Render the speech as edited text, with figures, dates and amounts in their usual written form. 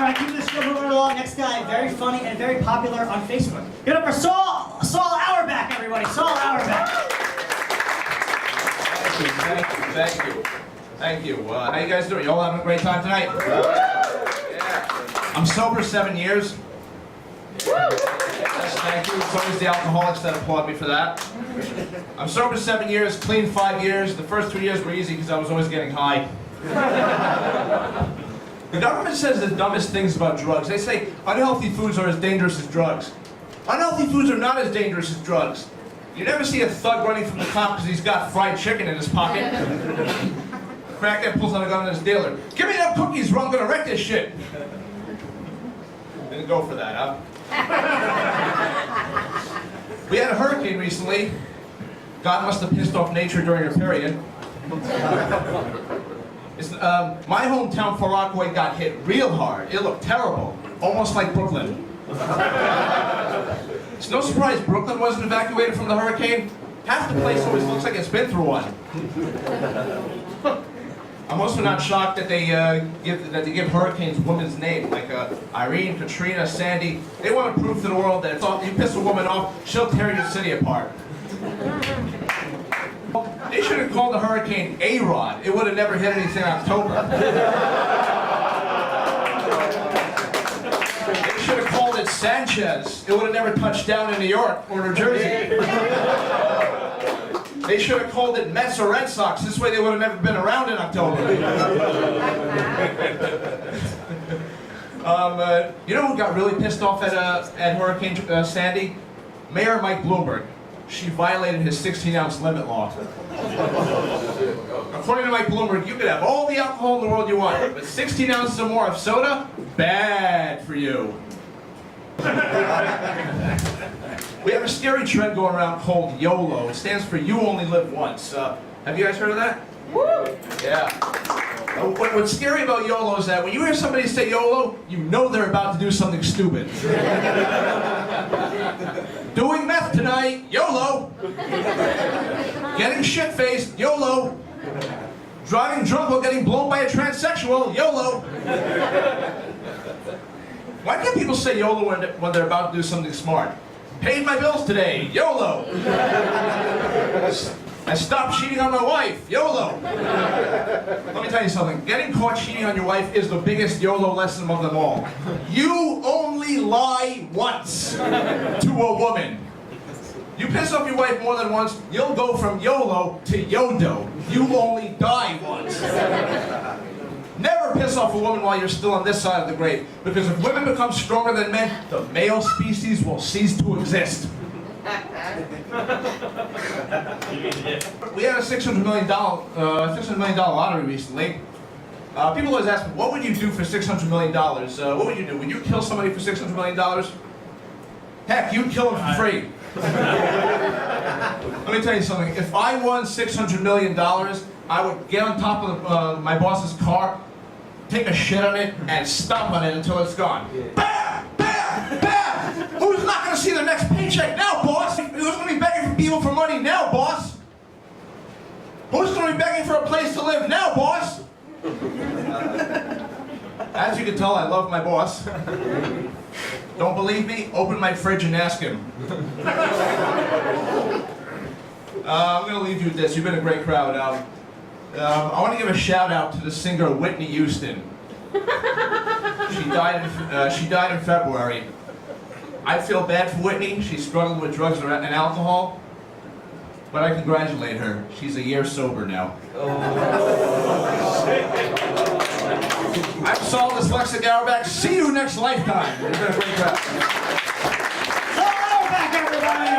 right, keep this show moving along. Next guy, very funny and very popular on Facebook. Get up for Saul Auerbach, everybody. Saul Auerbach. Thank you. How you guys doing? You all having a great time tonight? Yeah. I'm sober 7 years. Yes, thank you. It's always the alcoholics that applaud me for that. I'm sober 7 years, clean 5 years. The first 2 years were easy because I was always getting high. The government says the dumbest things about drugs. They say unhealthy foods are as dangerous as drugs. Unhealthy foods are not as dangerous as drugs. You never see a thug running from the cop because he's got fried chicken in his pocket. Crackhead pulls out a gun on his dealer. Give me them cookies or I'm gonna wreck this shit. Didn't go for that, huh? We had a hurricane recently. God must have pissed off nature during a period. My hometown, Far Rockaway, got hit real hard. It looked terrible, almost like Brooklyn. It's no surprise Brooklyn wasn't evacuated from the hurricane. Half the place always looks like it's been through one. I'm also not shocked that they give hurricanes women's name, like Irene, Katrina, Sandy. They want to prove to the world that if you piss a woman off, she'll tear your city apart. They should have called the hurricane A-Rod. It would have never hit anything in October. They should have called it Sanchez. It would have never touched down in New York or New Jersey. They should have called it Mets or Red Sox. This way they would have never been around in October. You know who got really pissed off at Hurricane Sandy? Mayor Mike Bloomberg. She violated his 16-ounce limit law. According to Mike Bloomberg, you could have all the alcohol in the world you want, but 16 ounces or more of soda, bad for you. We have a scary trend going around called YOLO. It stands for You Only Live Once. Have you guys heard of that? Woo! Yeah. What's scary about YOLO is that when you hear somebody say YOLO, you know they're about to do something stupid. Doing meth tonight, YOLO. Getting shit-faced, YOLO. Driving drunk while getting blown by a transsexual, YOLO. Why can't people say YOLO when they're about to do something smart? Paid my bills today, YOLO. I stopped cheating on my wife, YOLO. Let me tell you something. Getting caught cheating on your wife is the biggest YOLO lesson of them all. You only lie once to a woman. You piss off your wife more than once, you'll go from YOLO to YODO. You only die once. Never piss off a woman while you're still on this side of the grave, because if women become stronger than men, the male species will cease to exist. We had a $600 million lottery recently. People always ask me, what would you do for $600 million? What would you do? Would you kill somebody for $600 million? Heck, you'd kill him for free. Let me tell you something. If I won $600 million, I would get on top of my boss's car, take a shit on it, and stomp on it until it's gone. Bam! Bam! Bam! Who's not going to see their next paycheck now, boss? Who's going to be begging people for money now, boss? Who's going to be begging for a place to live now, boss? As you can tell, I love my boss. Don't believe me? Open my fridge and ask him. I'm going to leave you with this. You've been a great crowd. I want to give a shout out to the singer Whitney Houston. She died in February. I feel bad for Whitney. She's struggling with drugs and alcohol. But I congratulate her. She's a year sober now. I'm Saul Dyslexic Auerbach. See you next lifetime. It's been a great crowd. Saul Auerbach, everybody!